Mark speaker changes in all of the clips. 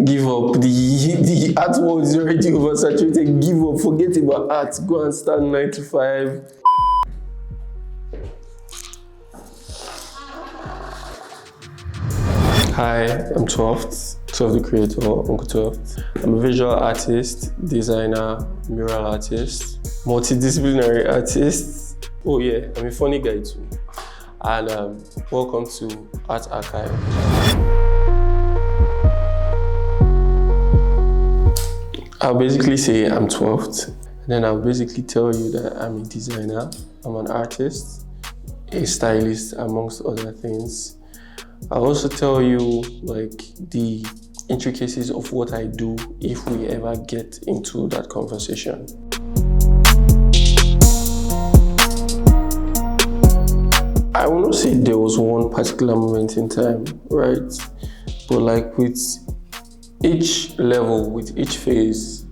Speaker 1: Give up. The art world is already oversaturated. Give up. Forget about art. Go and start 9 to 5. Hi, I'm 12th the creator, Uncle 12th. I'm a visual artist, designer, mural artist, multidisciplinary artist. Oh yeah, I'm a funny guy too. And welcome to Art Archive. I'll basically say I'm 12th. Then I'll basically tell you that I'm a designer, I'm an artist, a stylist, amongst other things. I'll also tell you like the intricacies of what I do if we ever get into that conversation. I will not say there was one particular moment in time, right? But like with each level, with each phase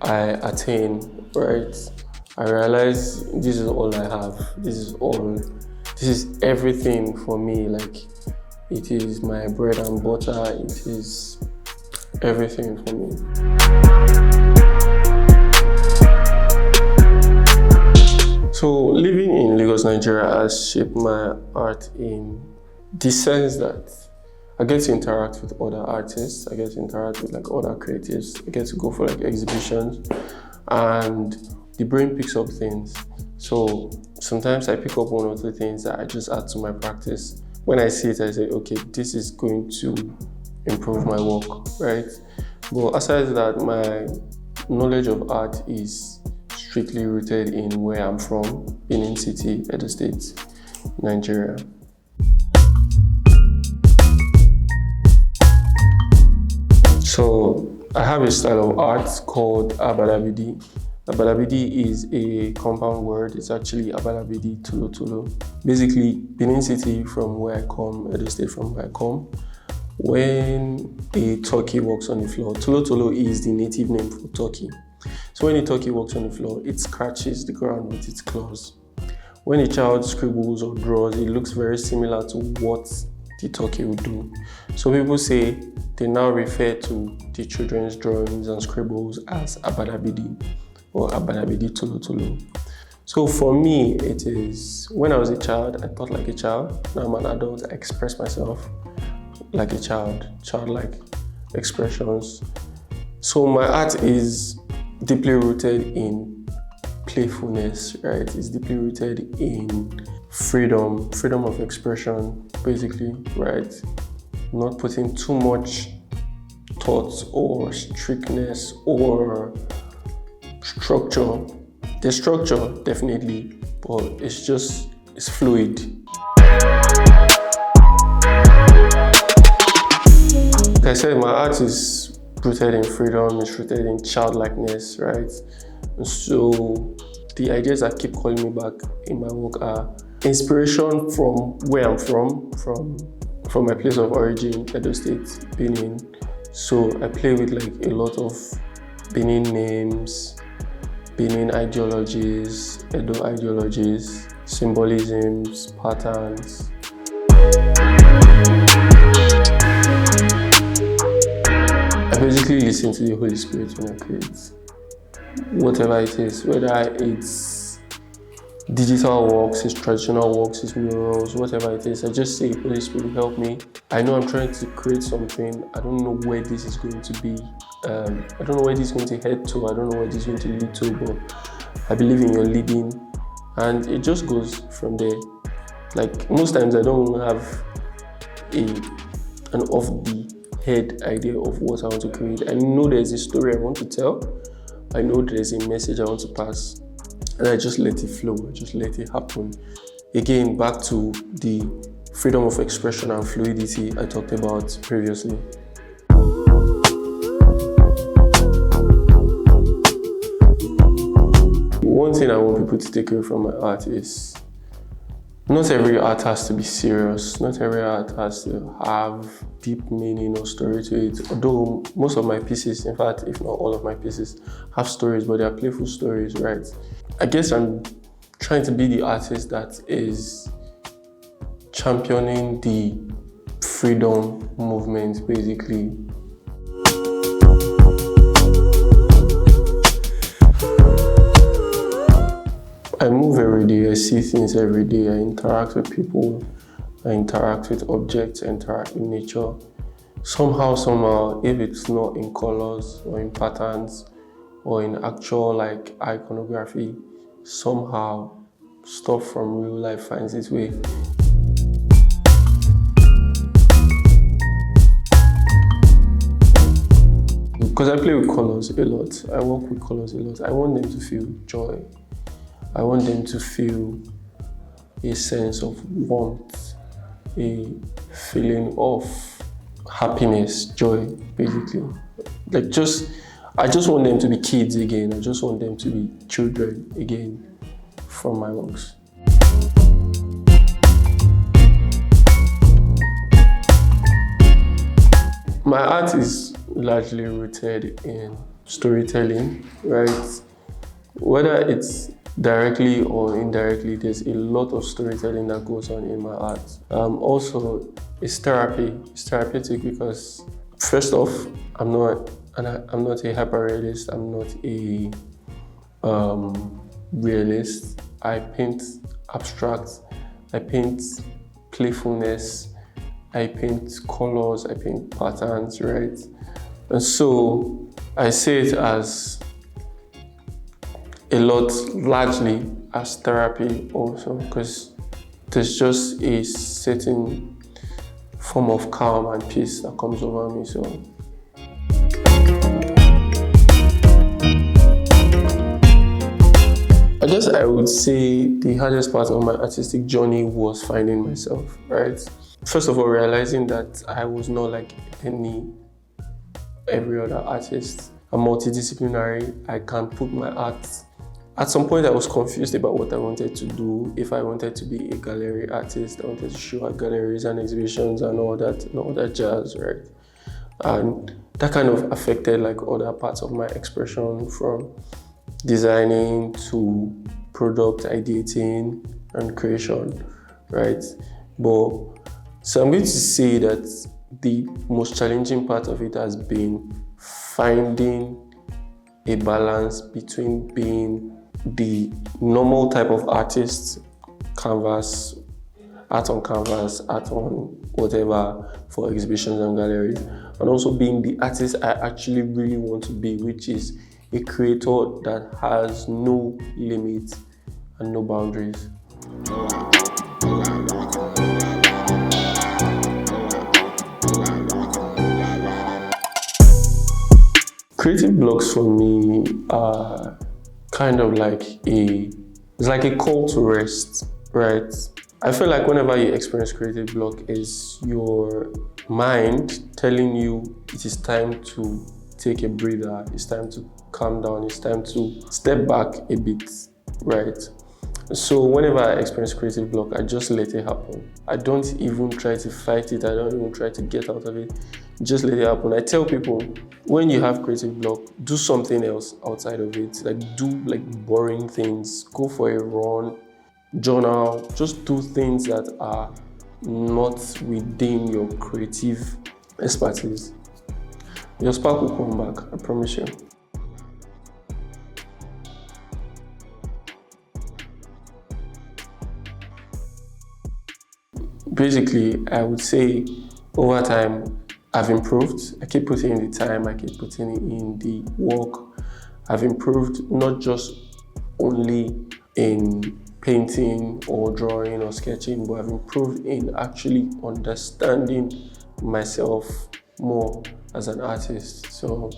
Speaker 1: I attain, right? I realize this is all I have. This is everything for me. Like, it is my bread and butter. It is everything for me. So living in Lagos, Nigeria has shaped my art in the sense that I get to interact with other artists. I get to interact with like other creatives. I get to go for like exhibitions, and the brain picks up things. So sometimes I pick up one or two things that I just add to my practice. When I see it, I say, okay, this is going to improve my work, right? But aside that, my knowledge of art is strictly rooted in where I'm from, Benin City, Edo State, Nigeria. So I have a style of art called Abadabidi. Abadabidi is a compound word. It's actually Abadabidi Tulo Tulo. Basically, Benin City from where I come, Edo State from where I come. When a turkey walks on the floor, Tulo Tulo is the native name for turkey. So when a turkey walks on the floor, it scratches the ground with its claws. When a child scribbles or draws, it looks very similar to what the turkey would do. So people say they now refer to the children's drawings and scribbles as Abadabidi or Abadabidi Tulo Tulo. So for me, it is, when I was a child, I thought like a child. Now I'm an adult, I express myself like a child, childlike expressions. So my art is deeply rooted in playfulness, right? It's deeply rooted in freedom of expression, basically, right? Not putting too much thought or strictness or structure. The structure, definitely, but it's fluid. Like I said, my art is rooted in freedom, it's rooted in childlikeness, right? And so the ideas that keep calling me back in my work are inspiration from where I'm from my place of origin, Edo State, Benin. So I play with like a lot of Benin names, Benin ideologies, Edo ideologies, symbolisms, patterns. I basically listen to the Holy Spirit when I create. Whatever it is, whether it's digital works, it's traditional works, it's murals, whatever it is, I just say, Holy Spirit, help me. I know I'm trying to create something. I don't know where this is going to be. I don't know where this is going to head to. I don't know where this is going to lead to, but I believe in your leading. And it just goes from there. Like most times I don't have an off the head idea of what I want to create. I know there's a story I want to tell. I know there's a message I want to pass. And I just let it flow. I just let it happen. Again, back to the freedom of expression and fluidity I talked about previously. One thing I want people to take away from my art is not every art has to be serious. Not every art has to have deep meaning or story to it. Although most of my pieces, in fact, if not all of my pieces, have stories, but they are playful stories, right? I guess I'm trying to be the artist that is championing the freedom movement, basically. I move every day, I see things every day, I interact with people, I interact with objects, I interact with nature. Somehow, if it's not in colors or in patterns or in actual like iconography, somehow stuff from real life finds its way. Because I play with colors a lot, I work with colors a lot. I want them to feel joy. I want them to feel a sense of warmth, a feeling of happiness, joy, basically. I just want them to be kids again. I just want them to be children again from my works. My art is largely rooted in storytelling, right? Whether it's directly or indirectly, there's a lot of storytelling that goes on in my art. Also, it's therapy. It's therapeutic because, first off, I'm not a hyper-realist. I'm not a realist. I paint abstract. I paint playfulness. I paint colors. I paint patterns, right? And so I say it as a lot, largely as therapy also, because there's just a certain form of calm and peace that comes over me. So I guess I would say the hardest part of my artistic journey was finding myself, right? First of all, realizing that I was not like every other artist. I'm multidisciplinary. I can put my art. At some point, I was confused about what I wanted to do. If I wanted to be a gallery artist, I wanted to show at galleries and exhibitions and all that jazz, right? And that kind of affected like other parts of my expression, from designing to product ideating and creation, right? So I'm going to say that the most challenging part of it has been finding a balance between being the normal type of artist, canvas, art on canvas, art on whatever for exhibitions and galleries, and also being the artist I actually really want to be, which is a creator that has no limits and no boundaries. Creative blocks for me are kind of like it's like a call to rest, right? I feel like whenever you experience creative block, is your mind telling you it is time to take a breather, it's time to calm down, it's time to step back a bit, right? So whenever I experience creative block, I just let it happen. I don't even try to fight it, I don't even try to get out of it. Just let it happen. I tell people, when you have creative block, do something else outside of it. Like do like boring things, go for a run, journal, just do things that are not within your creative expertise. Your spark will come back, I promise you. Basically, I would say over time, I've improved. I keep putting in the time, I keep putting in the work. I've improved not just only in painting or drawing or sketching, but I've improved in actually understanding myself more as an artist. So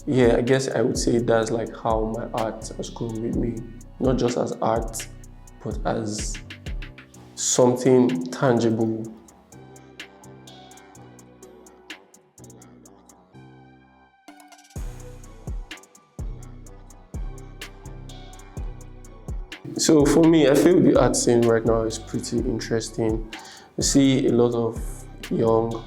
Speaker 1: yeah, I guess I would say that's like how my art has grown with me, not just as art, but as something tangible. So for me, I feel the art scene right now is pretty interesting. I see a lot of young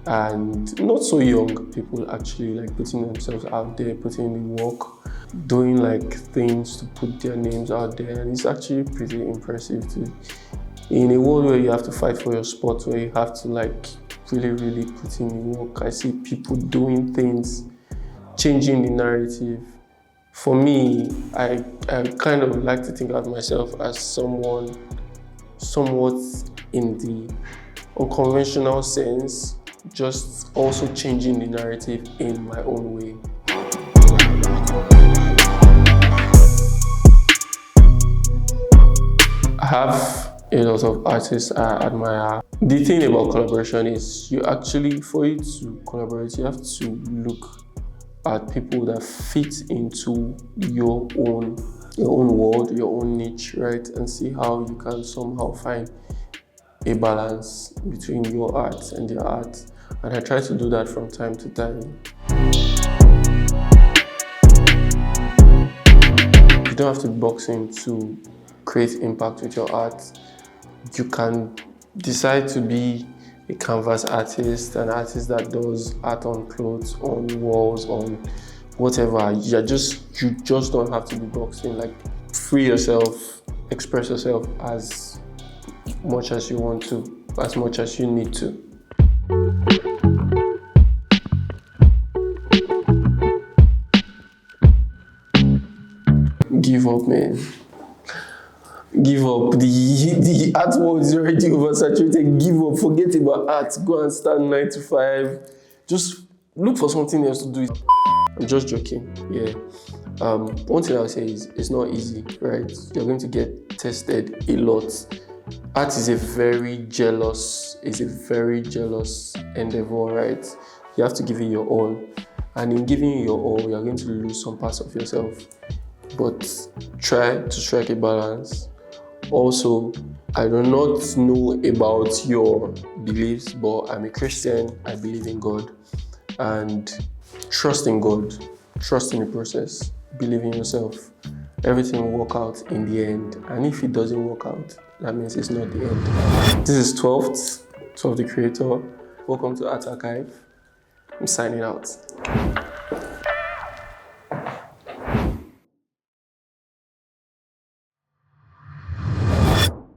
Speaker 1: and not so young people actually like putting themselves out there, putting in the work, doing like things to put their names out there, and it's actually pretty impressive too. In a world where you have to fight for your spot, where you have to like really put in the work, I see people doing things, changing the narrative, For me, I kind of like to think of myself as someone somewhat in the unconventional sense, just also changing the narrative in my own way. I have a lot of artists I admire. The thing about collaboration is for you to collaborate, you have to look at people that fit into your own world, your own niche, right? And see how you can somehow find a balance between your art and their art. And I try to do that from time to time. You don't have to box in to create impact with your art. You can decide to be a canvas artist, an artist that does art on clothes, on walls, on whatever. You just don't have to be boxed in. Like, free yourself, express yourself as much as you want to, as much as you need to. Give up, man. Give up. The art world is already oversaturated. Give up. Forget about art. Go and start 9 to 5. Just look for something else to do. I'm just joking. Yeah. One thing I'll say is it's not easy, right? You're going to get tested a lot. Art is a very jealous endeavor, right? You have to give it your all. And in giving it your all, you're going to lose some parts of yourself. But try to strike a balance. Also, I do not know about your beliefs, but I'm a Christian. I believe in God. And trust in God. Trust in the process. Believe in yourself. Everything will work out in the end. And if it doesn't work out, that means it's not the end. This is 12th the Creator. Welcome to Art Archive. I'm signing out.